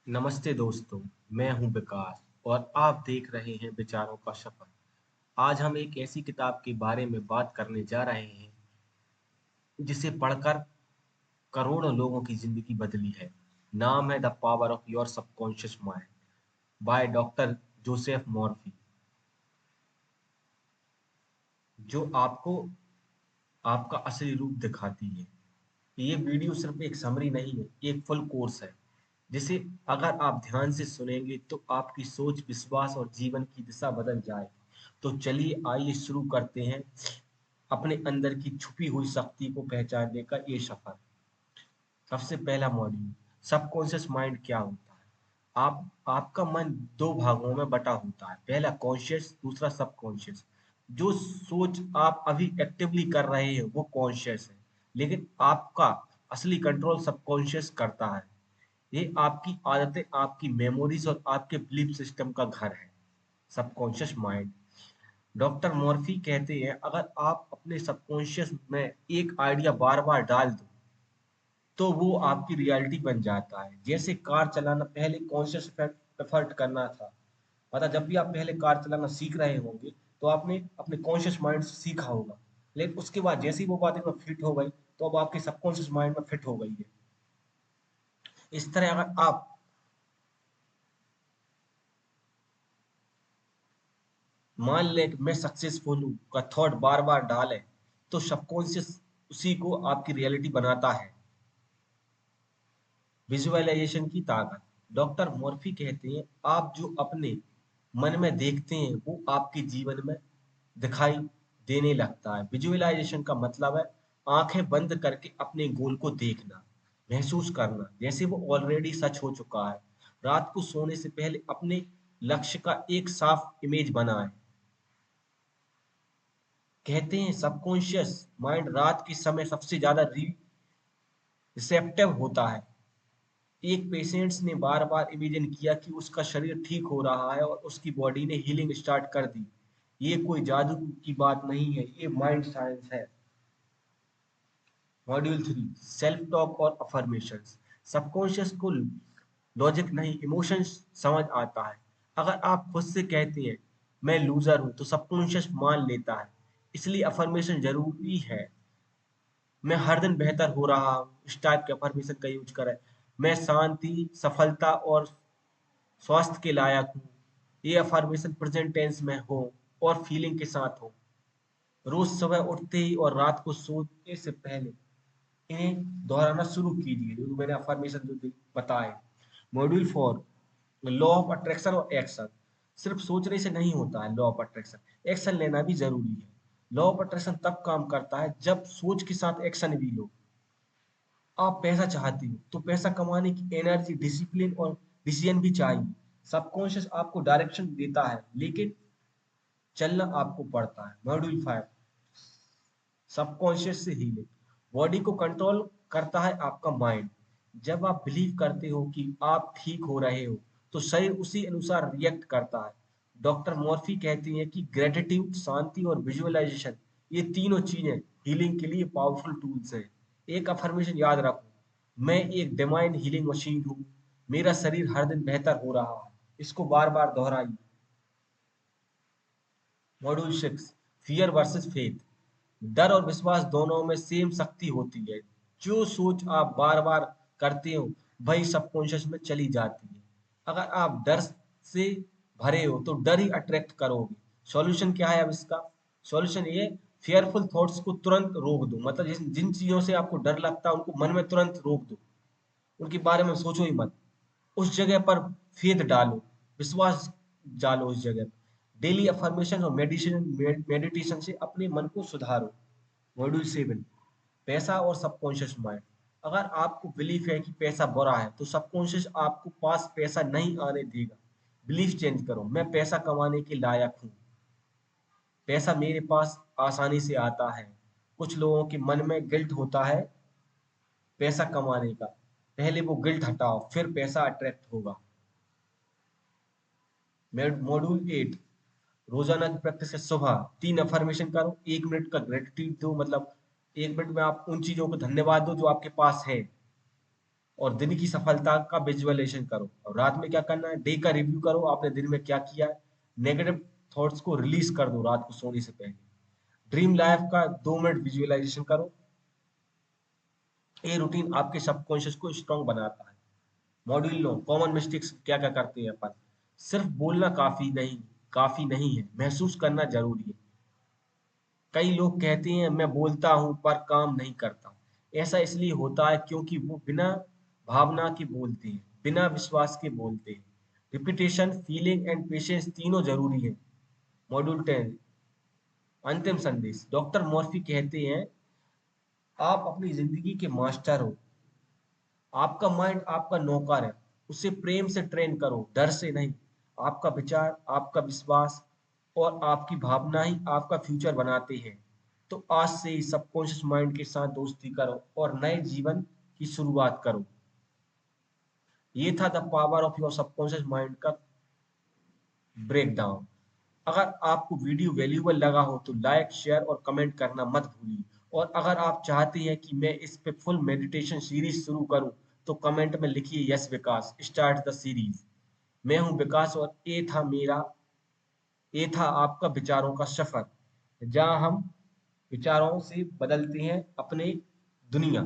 नमस्ते दोस्तों, मैं हूं विकास और आप देख रहे हैं विचारों का सफर। आज हम एक ऐसी किताब के बारे में बात करने जा रहे हैं जिसे पढ़कर करोड़ों लोगों की जिंदगी बदली है। नाम है the power of your subconscious mind by doctor Joseph Morphy, जो आपको आपका असली रूप दिखाती है। ये वीडियो सिर्फ एक समरी नहीं है, ये एक फुल कोर्स है जिसे अगर आप ध्यान से सुनेंगे तो आपकी सोच, विश्वास और जीवन की दिशा बदल जाएगी। तो चलिए आइए शुरू करते हैं अपने अंदर की छुपी हुई शक्ति को पहचानने का ये सफर। सबसे पहला मॉड्यूल, सबकॉन्शियस माइंड क्या होता है। आपका मन दो भागों में बटा होता है, पहला कॉन्शियस, दूसरा सबकॉन्शियस। जो सोच आप अभी एक्टिवली कर रहे हैं वो कॉन्शियस है, लेकिन आपका असली कंट्रोल सबकॉन्शियस करता है। ये आपकी आदतें, आपकी मेमोरीज और आपके बिलीफ सिस्टम का घर है, सबकॉन्शियस माइंड। डॉक्टर मॉर्फी कहते हैं अगर आप अपने सबकॉन्शियस में एक आइडिया बार बार डाल दो तो वो आपकी रियलिटी बन जाता है। जैसे कार चलाना पहले कॉन्शियस एफर्ट करना था। मतलब जब भी आप पहले कार चलाना सीख रहे होंगे तो आपने अपने कॉन्शियस माइंड से सीखा होगा, लेकिन उसके बाद जैसे ही वो बात में फिट हो गई तो अब आपके सबकॉन्शियस माइंड में फिट हो गई है। इस तरह अगर आप मान लें कि मैं सक्सेसफुल हूँ का थॉट बार बार डालें तो सबकॉन्शियस उसी को आपकी रियलिटी बनाता है। विजुअलाइजेशन की ताकत, डॉक्टर मॉर्फी कहते हैं आप जो अपने मन में देखते हैं वो आपके जीवन में दिखाई देने लगता है। विजुअलाइजेशन का मतलब है आंखें बंद करके अपने गोल को देखना, महसूस करना जैसे वो ऑलरेडी सच हो चुका है। रात को सोने से पहले अपने लक्ष्य का एक साफ इमेज बनाएं। कहते हैं सबकॉन्शियस माइंड रात के समय सबसे ज्यादा रिसेप्टिव होता है। एक पेशेंट्स ने बार बार इमेजिन किया कि उसका शरीर ठीक हो रहा है और उसकी बॉडी ने हीलिंग स्टार्ट कर दी। ये कोई जादू की बात नहीं है, ये माइंड साइंस है। मॉड्यूल 3, सेल्फ टॉक और अफर्मेशंस। सबकॉन्शियस को लॉजिक नहीं, इमोशंस समझ आता है। अगर आप खुद से कहते हैं मैं लूजर हूं तो सबकॉन्शियस मान लेता है। इसलिए अफर्मेशन जरूरी है। मैं हर दिन बेहतर हो रहा हूँ, इस टाइप के अफर्मेशन का यूज करें। मैं शांति, सफलता और स्वास्थ्य के लायक हूँ। ये अफर्मेशन प्रेजेंट टेंस में हो और फीलिंग के साथ हो। रोज सुबह उठते ही और रात को सोने से पहले इन्हें दोहराना शुरू कीजिए, जो मैंने अफर्मेशन जो बताए। मॉड्यूल 4, लॉ ऑफ अट्रैक्शन और एक्शन। सिर्फ सोचने से नहीं होता है लॉ ऑफ अट्रैक्शन, एक्शन लेना भी जरूरी है। लॉ ऑफ अट्रैक्शन तब काम करता है जब सोच के साथ एक्शन भी लो। आप पैसा चाहती हो तो पैसा कमाने की एनर्जी, डिसिप्लिन और डिसीजन भी चाहिए। सबकॉन्शियस आपको डायरेक्शन देता है लेकिन चलना आपको पड़ता है। मॉड्यूल 5, सबकॉन्शियस से हीलिंग। बॉडी को कंट्रोल करता है आपका माइंड। जब आप बिलीव करते हो कि आप ठीक हो रहे हो तो शरीर उसी अनुसार रिएक्ट करता है। डॉक्टर मॉर्फी कहती हैं कि ग्रेटिट्यूड, शांति और विजुअलाइजेशन, ये तीनों चीजें हीलिंग के लिए पावरफुल टूल्स हैं। एक अफर्मेशन याद रखो, मैं एक डिवाइन हीलिंग मशीन हूँ, मेरा शरीर हर दिन बेहतर हो रहा है। इसको बार बार दोहराइए। Module 6, fear versus faith. डर और विश्वास दोनों में सेम शक्ति होती है। जो सोच आप बार बार करते हो वही सबकॉन्शियस में चली जाती है। अगर आप डर से भरे हो तो डर ही अट्रैक्ट करोगे। सॉल्यूशन क्या है अब इसका? सॉल्यूशन ये, फियरफुल थॉट्स को तुरंत रोक दो। मतलब जिन चीजों से आपको डर लगता है उनको मन में तुरंत रोक दो, उनके बारे में सोचो ही मत। उस जगह पर फेथ डालो, विश्वास डालो उस जगह पर। डेली अफर्मेशन और मेडिटेशन से अपने मन को सुधारो। मॉड्यूल 7, पैसा और सबकॉन्शियस माइंड। अगर आपको बिलीफ है कि पैसा बुरा है तो सबकॉन्शियस आपको पास पैसा नहीं आने देगा। बिलीफ चेंज करो, मैं पैसा कमाने के लायक हूँ, पैसा मेरे पास आसानी से आता है। कुछ लोगों के मन में गिल्ट होता है पैसा कमाने का, पहले वो गिल्ट हटाओ फिर पैसा अट्रैक्ट होगा। मॉड्यूल 8, रोजाना की प्रैक्टिस है। सुबह 3 अफर्मेशन करो, 1 मिनट का ग्रेटिट्यूड दो। मतलब 1 मिनट में आप उन चीजों को धन्यवाद दो जो आपके पास है। और दिन की सफलता का विजुअलाइजेशन करो। और रात में क्या करना है, डे का रिव्यू करो, आपने दिन में क्या किया है। नेगेटिव थॉट्स को रिलीज कर दो रात को सोने से पहले। ड्रीम लाइफ का 2 मिनट विजुअलाइजेशन करो। ये रूटीन आपके सबकॉन्शियस को स्ट्रांग बनाता है। मॉड्यूल 9, कॉमन मिस्टेक्स क्या क्या करते हैं अपन। सिर्फ बोलना काफी नहीं है, महसूस करना जरूरी है। कई लोग कहते हैं मैं बोलता हूं पर काम नहीं करता। ऐसा इसलिए होता है क्योंकि वो बिना भावना के बोलते हैं, बिना विश्वास के बोलते हैं। रिपीटेशन, फीलिंग एंड पेशेंस तीनों जरूरी है। मॉड्यूल 10, अंतिम संदेश। डॉक्टर मॉर्फी कहते हैं आप अपनी जिंदगी के मास्टर हो। आपका माइंड आपका नौकर है। उसे प्रेम से ट्रेन करो, डर से नहीं। आपका विचार, आपका विश्वास और आपकी भावना ही आपका फ्यूचर बनाते हैं। तो आज से ही सबकॉन्शियस माइंड के साथ दोस्ती करो और नए जीवन की शुरुआत करो। ये था the power of your subconscious mind का ब्रेक डाउन। अगर आपको वीडियो वैल्यूएबल लगा हो तो लाइक, शेयर और कमेंट करना मत भूलिए। और अगर आप चाहते हैं कि मैं इस पे फुल मेडिटेशन सीरीज शुरू करूं तो कमेंट में लिखिए yes Vikas, start the series. मैं हूं विकास और ये था आपका विचारों का सफर, जहां हम विचारों से बदलते हैं अपनी दुनिया।